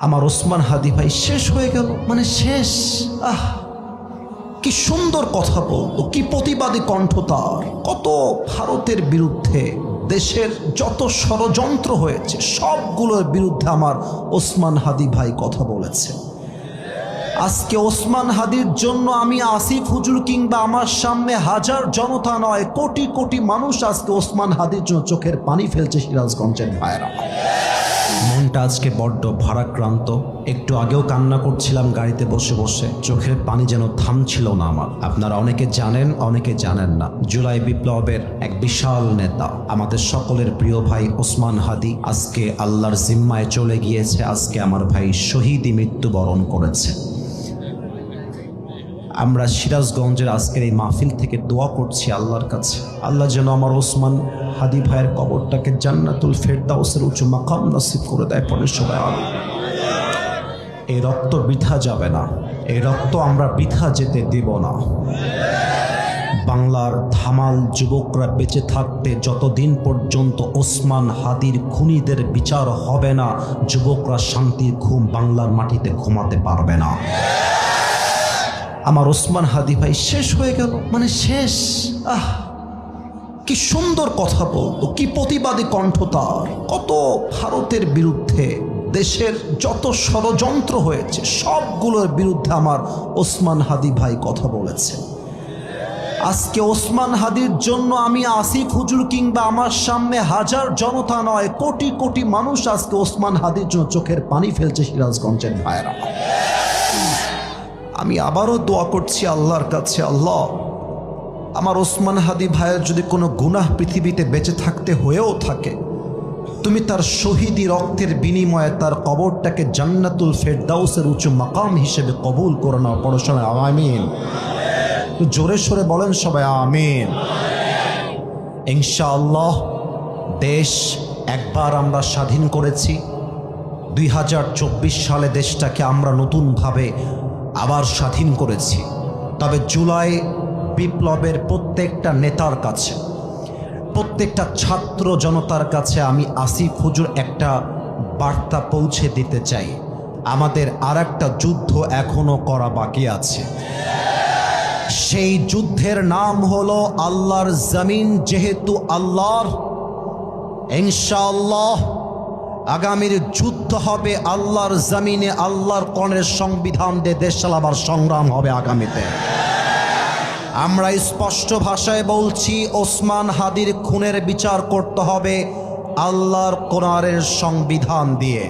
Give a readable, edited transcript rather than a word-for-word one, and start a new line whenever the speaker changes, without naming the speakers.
আমার ওসমান হাদি ভাই শেষ হয়ে গেল, মানে শেষ। কি সুন্দর কথা বলতো, কি প্রতিবাদী কণ্ঠ তার। কত ভারতের বিরুদ্ধে দেশের যত ষড়যন্ত্র হয়েছে সবগুলোর বিরুদ্ধে আমার ওসমান হাদি ভাই কথা বলেছে। আজকে ওসমান হাদির জন্য আমি আসিফ হুজুর কিংবা আমার সামনে হাজার জনতা নয়, কোটি কোটি মানুষ আজকে ওসমান হাদির জন্য চোখের পানি ফেলছে। সিরাজগঞ্জের ভাইরা, মনটা আজকে বড্ড ভারাক্রান্ত। একটু আগেও কান্না করছিলাম গাড়িতে বসে বসে, চোখের পানি যেন থামছিল না আমার। আপনারা অনেকে জানেন, অনেকে জানেন না, জুলাই বিপ্লবের এক বিশাল নেতা, আমাদের সকলের প্রিয় ভাই ওসমান হাদি আজকে আল্লাহর জিম্মায় চলে গিয়েছে। আজকে আমার ভাই শহীদি মৃত্যুবরণ করেছে। আমরা সিরাজগঞ্জের আজকের এই মাহফিল থেকে দোয়া করছি আল্লাহর কাছে, আল্লাহ যেন আমার ওসমান হাদি ভাইয়ের কবরটাকে জান্নাতুল ফেরদাউসের উঁচু মাকাম নসিব করে দেয়। পরে সবাই আমিন। এই রক্ত বৃথা যাবে না, এই রক্ত আমরা বৃথা যেতে দিব না। বাংলার ধামাল যুবকরা বেঁচে থাকতে যতদিন পর্যন্ত ওসমান হাদির খুনিদের বিচার হবে না, যুবকরা শান্তির ঘুম বাংলার মাটিতে ঘুমাতে পারবে না। আমার ওসমান হাদি ভাই শেষ হয়ে গেল, মানে শেষ। কি সুন্দর কথা বলতো, কি প্রতিবাদী কণ্ঠ তার। কত ভারতের বিরুদ্ধে দেশের যত ষড়যন্ত্র হয়েছে সবগুলোর বিরুদ্ধে আমার ওসমান হাদি ভাই কথা বলেছে। আজকে ওসমান হাদির জন্য আমি আসিফ হুজুর কিংবা আমার সামনে হাজার জনতা নয়, কোটি কোটি মানুষ আজকে ওসমান হাদির জন্য চোখের পানি ফেলছে। সিরাজগঞ্জের ভাইরা, আমি আবারও দোয়া করছি আল্লাহর কাছে, আল্লাহ আমার ওসমান হাদি ভাইয়ের যদি কোনো গুনাহ পৃথিবীতে বেঁচে থাকতে হয়েও থাকে, তুমি তার শহীদি রক্তের বিনিময়ে তার কবরটাকে জান্নাতুল ফেরদাউসের উঁচু মাকাম হিসেবে কবুল করে নাও। পড়াশোনা আমিন, জোরে সোরে বলেন সবাই আমিন। ইনশাআল্লাহ দেশ একবার আমরা স্বাধীন করেছি। 2024 সালে দেশটাকে আমরা নতুনভাবে আবার স্বাধীন করেছি। তবে জুলাই বিপ্লবের প্রত্যেকটা নেতার কাছে, প্রত্যেকটা ছাত্র জনতার কাছে আমি আসিফ হুজুর একটা বার্তা পৌঁছে দিতে চাই। আমাদের আর একটা যুদ্ধ এখনো করা বাকি আছে। সেই যুদ্ধের নাম হলো আল্লাহর জমিন। যেহেতু আল্লাহর, ইনশাআল্লাহ আগামীর যুদ্ধ হবে আল্লাহর জমিনে। আল্লাহর কোরআনের সংবিধান দিয়ে দেশ চালাবার সংগ্রাম হবে আগামীতে। আমরা স্পষ্ট ভাষায় বলছি, ওসমান হাদির খুনের বিচার করতে হবে আল্লাহর কোরআনের সংবিধান দিয়ে।